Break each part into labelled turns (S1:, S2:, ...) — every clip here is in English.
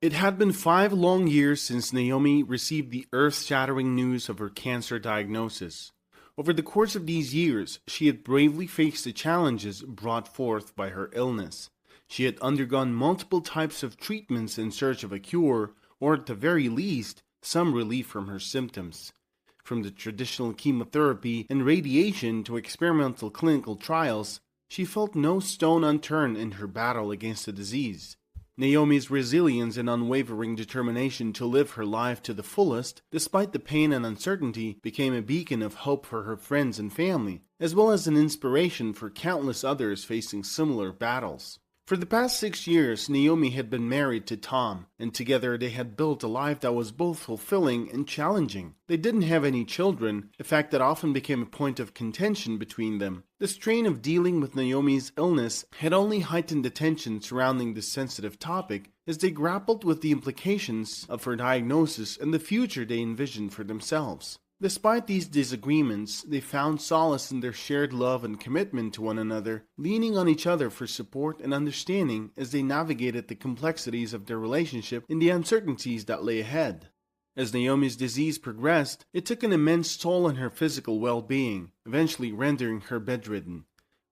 S1: It had been 5 long years since Naomi received the earth-shattering news of her cancer diagnosis. Over the course of these years, she had bravely faced the challenges brought forth by her illness. She had undergone multiple types of treatments in search of a cure, or at the very least, some relief from her symptoms. From the traditional chemotherapy and radiation to experimental clinical trials, she felt no stone unturned in her battle against the disease. Naomi's resilience and unwavering determination to live her life to the fullest, despite the pain and uncertainty, became a beacon of hope for her friends and family, as well as an inspiration for countless others facing similar battles. For the past 6 years, Naomi had been married to Tom, and together they had built a life that was both fulfilling and challenging. They didn't have any children, a fact that often became a point of contention between them. The strain of dealing with Naomi's illness had only heightened the tension surrounding this sensitive topic as they grappled with the implications of her diagnosis and the future they envisioned for themselves. Despite these disagreements, they found solace in their shared love and commitment to one another, leaning on each other for support and understanding as they navigated the complexities of their relationship and the uncertainties that lay ahead. As Naomi's disease progressed, it took an immense toll on her physical well-being, eventually rendering her bedridden.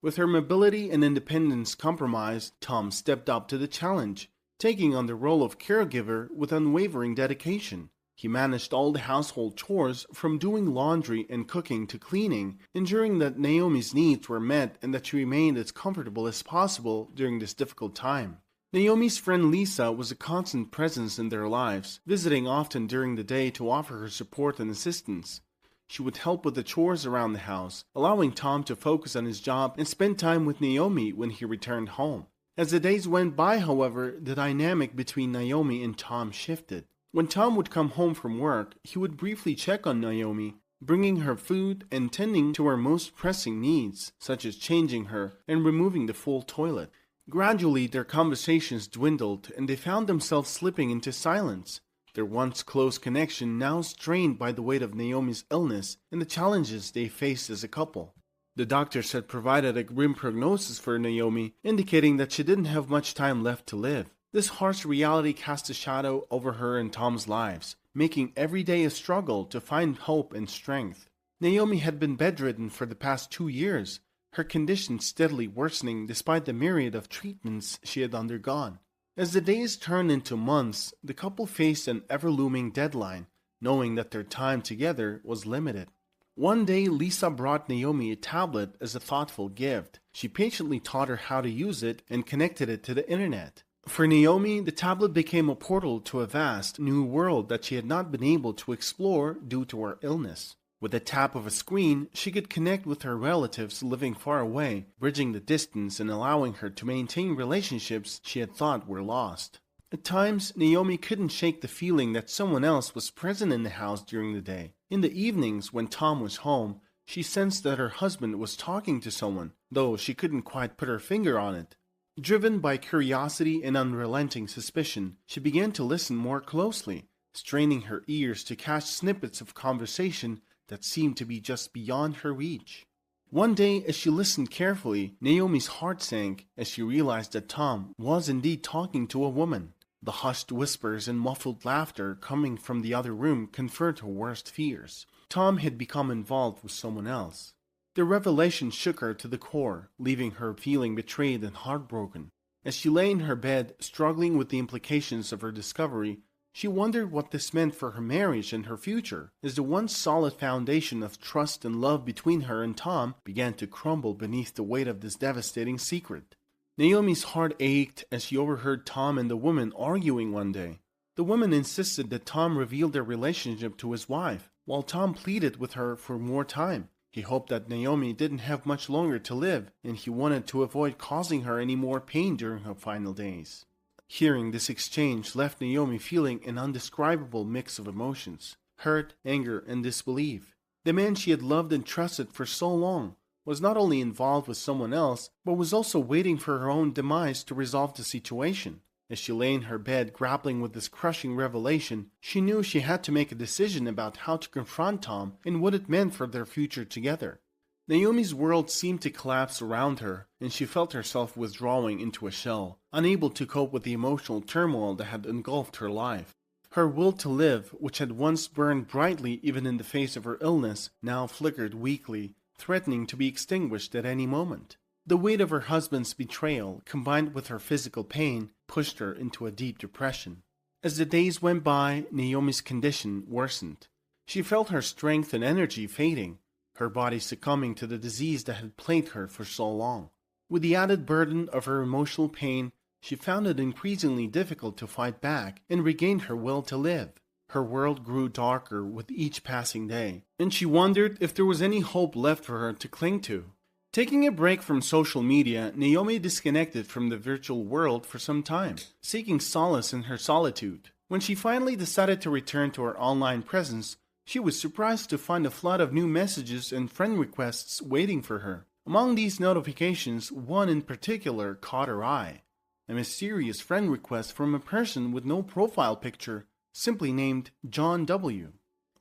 S1: With her mobility and independence compromised, Tom stepped up to the challenge, taking on the role of caregiver with unwavering dedication. He managed all the household chores, from doing laundry and cooking to cleaning, ensuring that Naomi's needs were met and that she remained as comfortable as possible during this difficult time. Naomi's friend Lisa was a constant presence in their lives, visiting often during the day to offer her support and assistance. She would help with the chores around the house, allowing Tom to focus on his job and spend time with Naomi when he returned home. As the days went by, however, the dynamic between Naomi and Tom shifted. When Tom would come home from work, he would briefly check on Naomi, bringing her food and tending to her most pressing needs, such as changing her and removing the full toilet. Gradually, their conversations dwindled and they found themselves slipping into silence, their once close connection now strained by the weight of Naomi's illness and the challenges they faced as a couple. The doctors had provided a grim prognosis for Naomi, indicating that she didn't have much time left to live. This harsh reality cast a shadow over her and Tom's lives, making every day a struggle to find hope and strength. Naomi had been bedridden for the past 2 years, her condition steadily worsening despite the myriad of treatments she had undergone. As the days turned into months, the couple faced an ever-looming deadline, knowing that their time together was limited. One day, Lisa brought Naomi a tablet as a thoughtful gift. She patiently taught her how to use it and connected it to the internet. For Naomi, the tablet became a portal to a vast, new world that she had not been able to explore due to her illness. With a tap of a screen, she could connect with her relatives living far away, bridging the distance and allowing her to maintain relationships she had thought were lost. At times, Naomi couldn't shake the feeling that someone else was present in the house during the day. In the evenings, when Tom was home, she sensed that her husband was talking to someone, though she couldn't quite put her finger on it. Driven by curiosity and unrelenting suspicion, she began to listen more closely, straining her ears to catch snippets of conversation that seemed to be just beyond her reach. One day, as she listened carefully, Naomi's heart sank as she realized that Tom was indeed talking to a woman. The hushed whispers and muffled laughter coming from the other room confirmed her worst fears. Tom had become involved with someone else. The revelation shook her to the core, leaving her feeling betrayed and heartbroken. As she lay in her bed, struggling with the implications of her discovery, she wondered what this meant for her marriage and her future, as the once solid foundation of trust and love between her and Tom began to crumble beneath the weight of this devastating secret. Naomi's heart ached as she overheard Tom and the woman arguing one day. The woman insisted that Tom reveal their relationship to his wife, while Tom pleaded with her for more time. He hoped that Naomi didn't have much longer to live, and he wanted to avoid causing her any more pain during her final days. Hearing this exchange left Naomi feeling an indescribable mix of emotions: hurt, anger, and disbelief. The man she had loved and trusted for so long was not only involved with someone else, but was also waiting for her own demise to resolve the situation. As she lay in her bed grappling with this crushing revelation, she knew she had to make a decision about how to confront Tom and what it meant for their future together. Naomi's world seemed to collapse around her, and she felt herself withdrawing into a shell, unable to cope with the emotional turmoil that had engulfed her life. Her will to live, which had once burned brightly even in the face of her illness, now flickered weakly, threatening to be extinguished at any moment. The weight of her husband's betrayal, combined with her physical pain, pushed her into a deep depression. As the days went by, Naomi's condition worsened. She felt her strength and energy fading, her body succumbing to the disease that had plagued her for so long. With the added burden of her emotional pain, she found it increasingly difficult to fight back and regain her will to live. Her world grew darker with each passing day, and she wondered if there was any hope left for her to cling to. Taking a break from social media, Naomi disconnected from the virtual world for some time, seeking solace in her solitude. When she finally decided to return to her online presence, she was surprised to find a flood of new messages and friend requests waiting for her. Among these notifications, one in particular caught her eye. A mysterious friend request from a person with no profile picture, simply named John W.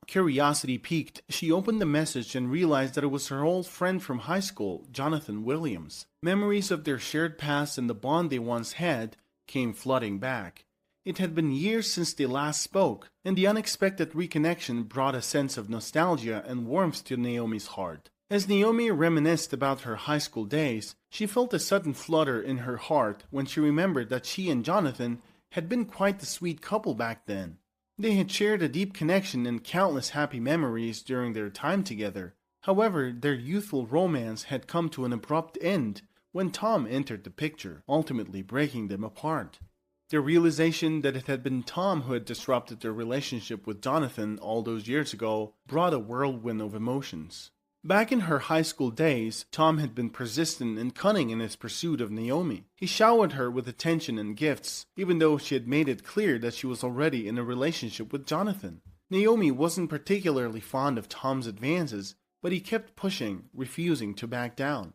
S1: Curiosity piqued, she opened the message and realized that it was her old friend from high school, Jonathan Williams. Memories of their shared past and the bond they once had came flooding back. It had been years since they last spoke, and the unexpected reconnection brought a sense of nostalgia and warmth to Naomi's heart. As Naomi reminisced about her high school days, she felt a sudden flutter in her heart when she remembered that she and Jonathan had been quite the sweet couple back then. They had shared a deep connection and countless happy memories during their time together. However, their youthful romance had come to an abrupt end when Tom entered the picture, ultimately breaking them apart. The realization that it had been Tom who had disrupted their relationship with Jonathan all those years ago brought a whirlwind of emotions. Back in her high school days, Tom had been persistent and cunning in his pursuit of Naomi. He showered her with attention and gifts, even though she had made it clear that she was already in a relationship with Jonathan. Naomi wasn't particularly fond of Tom's advances, but he kept pushing, refusing to back down.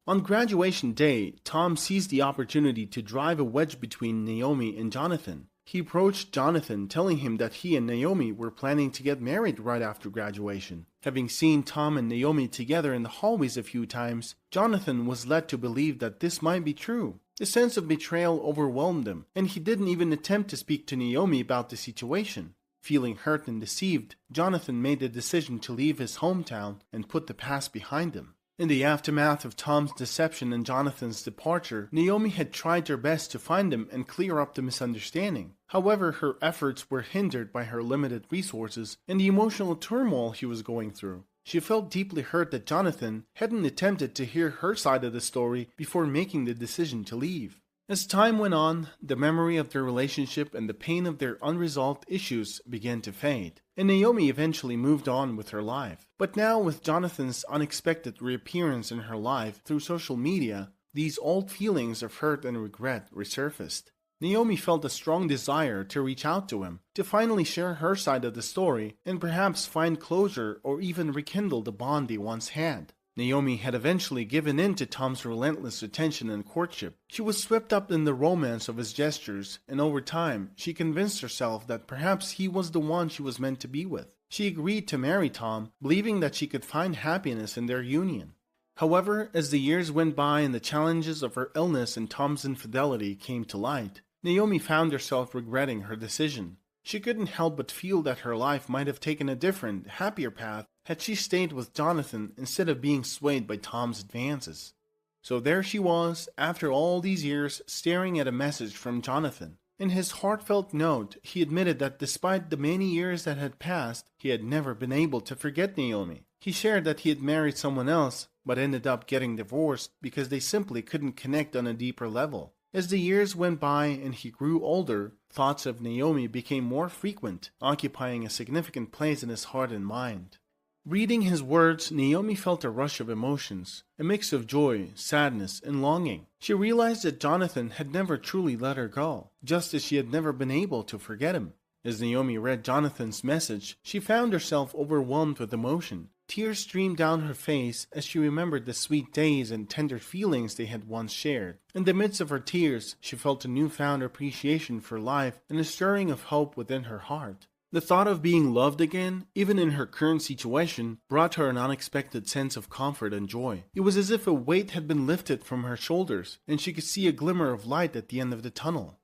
S1: On graduation day, Tom seized the opportunity to drive a wedge between Naomi and Jonathan. He approached Jonathan, telling him that he and Naomi were planning to get married right after graduation. Having seen Tom and Naomi together in the hallways a few times, Jonathan was led to believe that this might be true. The sense of betrayal overwhelmed him, and he didn't even attempt to speak to Naomi about the situation. Feeling hurt and deceived, Jonathan made the decision to leave his hometown and put the past behind him. In the aftermath of Tom's deception and Jonathan's departure, Naomi had tried her best to find him and clear up the misunderstanding. However, her efforts were hindered by her limited resources and the emotional turmoil she was going through. She felt deeply hurt that Jonathan hadn't attempted to hear her side of the story before making the decision to leave. As time went on, the memory of their relationship and the pain of their unresolved issues began to fade, and Naomi eventually moved on with her life. But now, with Jonathan's unexpected reappearance in her life through social media, these old feelings of hurt and regret resurfaced. Naomi felt a strong desire to reach out to him, to finally share her side of the story, and perhaps find closure or even rekindle the bond they once had. Naomi had eventually given in to Tom's relentless attention and courtship. She was swept up in the romance of his gestures, and over time, she convinced herself that perhaps he was the one she was meant to be with. She agreed to marry Tom, believing that she could find happiness in their union. However, as the years went by and the challenges of her illness and Tom's infidelity came to light, Naomi found herself regretting her decision. She couldn't help but feel that her life might have taken a different, happier path had she stayed with Jonathan instead of being swayed by Tom's advances. So there she was, after all these years, staring at a message from Jonathan. In his heartfelt note, he admitted that despite the many years that had passed, he had never been able to forget Naomi. He shared that he had married someone else, but ended up getting divorced because they simply couldn't connect on a deeper level. As the years went by and he grew older, thoughts of Naomi became more frequent, occupying a significant place in his heart and mind. Reading his words, Naomi felt a rush of emotions, a mix of joy, sadness, and longing. She realized that Jonathan had never truly let her go, just as she had never been able to forget him. As Naomi read Jonathan's message, she found herself overwhelmed with emotion. Tears streamed down her face as she remembered the sweet days and tender feelings they had once shared. In the midst of her tears, she felt a newfound appreciation for life and a stirring of hope within her heart. The thought of being loved again, even in her current situation, brought her an unexpected sense of comfort and joy. It was as if a weight had been lifted from her shoulders, and she could see a glimmer of light at the end of the tunnel.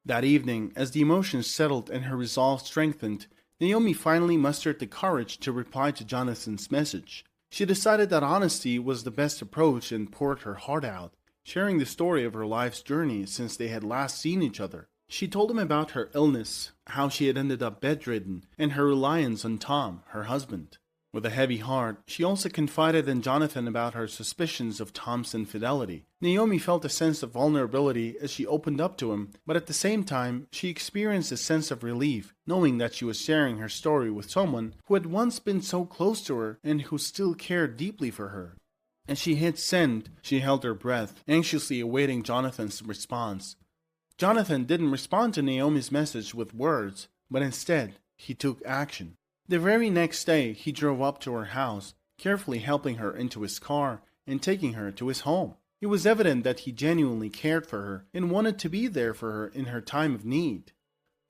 S1: That evening, as the emotions settled and her resolve strengthened, Naomi finally mustered the courage to reply to Jonathan's message. She decided that honesty was the best approach and poured her heart out, sharing the story of her life's journey since they had last seen each other. She told him about her illness, how she had ended up bedridden, and her reliance on Tom, her husband. With a heavy heart, she also confided in Jonathan about her suspicions of Tom's infidelity. Naomi felt a sense of vulnerability as she opened up to him, but at the same time, she experienced a sense of relief, knowing that she was sharing her story with someone who had once been so close to her and who still cared deeply for her. As she hit send, she held her breath, anxiously awaiting Jonathan's response. Jonathan didn't respond to Naomi's message with words, but instead, he took action. The very next day, he drove up to her house, carefully helping her into his car and taking her to his home. It was evident that he genuinely cared for her and wanted to be there for her in her time of need.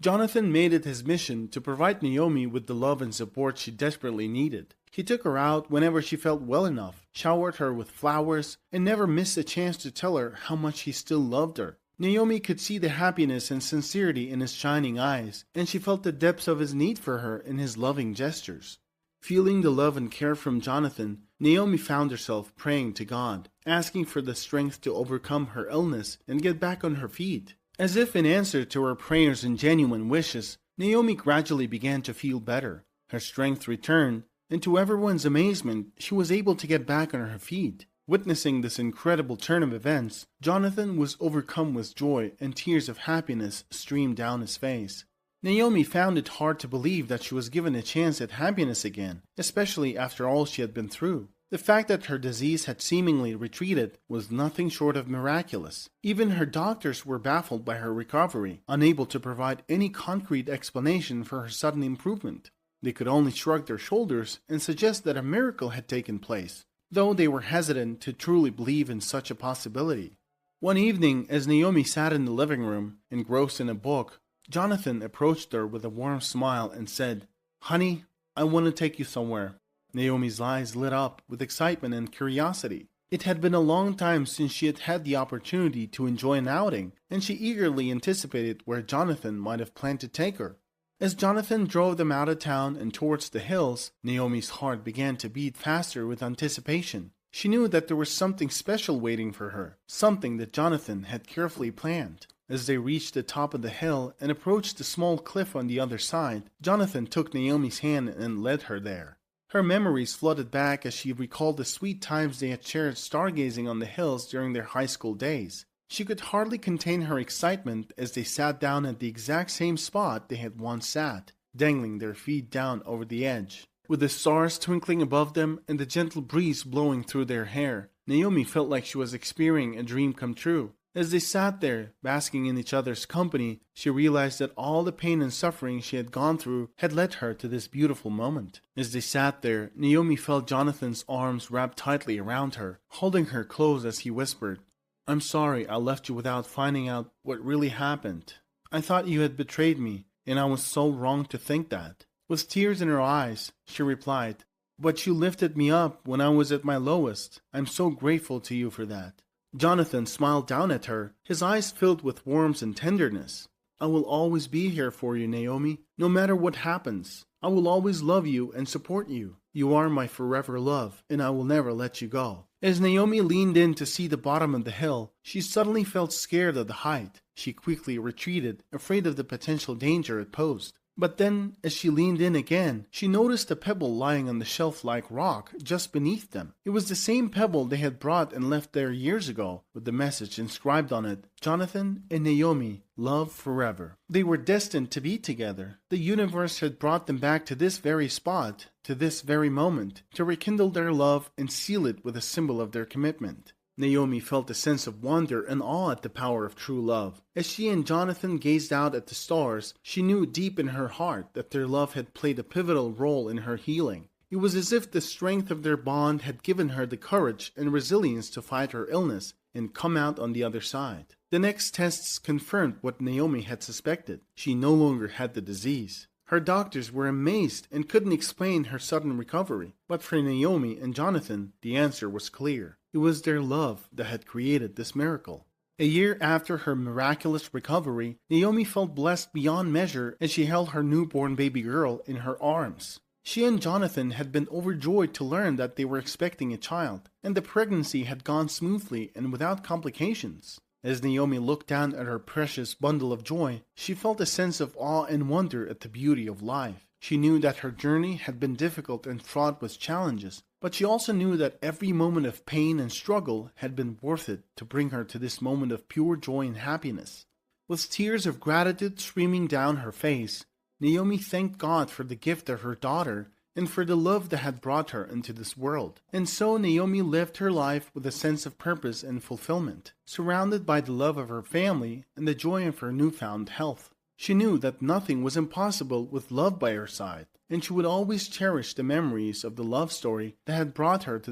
S1: Jonathan made it his mission to provide Naomi with the love and support she desperately needed. He took her out whenever she felt well enough, showered her with flowers, and never missed a chance to tell her how much he still loved her. Naomi could see the happiness and sincerity in his shining eyes, and she felt the depths of his need for her in his loving gestures. Feeling the love and care from Jonathan, Naomi found herself praying to God, asking for the strength to overcome her illness and get back on her feet. As if in answer to her prayers and genuine wishes, Naomi gradually began to feel better. Her strength returned, and to everyone's amazement, she was able to get back on her feet. Witnessing this incredible turn of events, Jonathan was overcome with joy and tears of happiness streamed down his face. Naomi found it hard to believe that she was given a chance at happiness again, especially after all she had been through. The fact that her disease had seemingly retreated was nothing short of miraculous. Even her doctors were baffled by her recovery, unable to provide any concrete explanation for her sudden improvement. They could only shrug their shoulders and suggest that a miracle had taken place, though they were hesitant to truly believe in such a possibility. One evening, as Naomi sat in the living room, engrossed in a book, Jonathan approached her with a warm smile and said, "Honey, I want to take you somewhere." Naomi's eyes lit up with excitement and curiosity. It had been a long time since she had had the opportunity to enjoy an outing, and she eagerly anticipated where Jonathan might have planned to take her. As Jonathan drove them out of town and towards the hills, Naomi's heart began to beat faster with anticipation. She knew that there was something special waiting for her, something that Jonathan had carefully planned. As they reached the top of the hill and approached the small cliff on the other side, Jonathan took Naomi's hand and led her there. Her memories flooded back as she recalled the sweet times they had shared stargazing on the hills during their high school days. She could hardly contain her excitement as they sat down at the exact same spot they had once sat, dangling their feet down over the edge. With the stars twinkling above them and the gentle breeze blowing through their hair, Naomi felt like she was experiencing a dream come true. As they sat there, basking in each other's company, she realized that all the pain and suffering she had gone through had led her to this beautiful moment. As they sat there, Naomi felt Jonathan's arms wrapped tightly around her, holding her close as he whispered, "I'm sorry I left you without finding out what really happened. I thought you had betrayed me, and I was so wrong to think that." With tears in her eyes, she replied, "But you lifted me up when I was at my lowest. I'm so grateful to you for that." Jonathan smiled down at her, his eyes filled with warmth and tenderness. "I will always be here for you, Naomi, no matter what happens. I will always love you and support you. You are my forever love, and I will never let you go." As Naomi leaned in to see the bottom of the hill, she suddenly felt scared of the height. She quickly retreated, afraid of the potential danger it posed. But then, as she leaned in again, she noticed a pebble lying on the shelf-like rock just beneath them. It was the same pebble they had brought and left there years ago, with the message inscribed on it, "Jonathan and Naomi, love forever." They were destined to be together. The universe had brought them back to this very spot, to this very moment, to rekindle their love and seal it with a symbol of their commitment. Naomi felt a sense of wonder and awe at the power of true love. As she and Jonathan gazed out at the stars, she knew deep in her heart that their love had played a pivotal role in her healing. It was as if the strength of their bond had given her the courage and resilience to fight her illness and come out on the other side. The next tests confirmed what Naomi had suspected. She no longer had the disease. Her doctors were amazed and couldn't explain her sudden recovery, but for Naomi and Jonathan, the answer was clear. It was their love that had created this miracle. A year after her miraculous recovery, Naomi felt blessed beyond measure as she held her newborn baby girl in her arms. She and Jonathan had been overjoyed to learn that they were expecting a child, and the pregnancy had gone smoothly and without complications. As Naomi looked down at her precious bundle of joy, she felt a sense of awe and wonder at the beauty of life. She knew that her journey had been difficult and fraught with challenges, but she also knew that every moment of pain and struggle had been worth it to bring her to this moment of pure joy and happiness. With tears of gratitude streaming down her face, Naomi thanked God for the gift of her daughter and for the love that had brought her into this world. And so Naomi lived her life with a sense of purpose and fulfillment, surrounded by the love of her family and the joy of her newfound health. She knew that nothing was impossible with love by her side, and she would always cherish the memories of the love story that had brought her to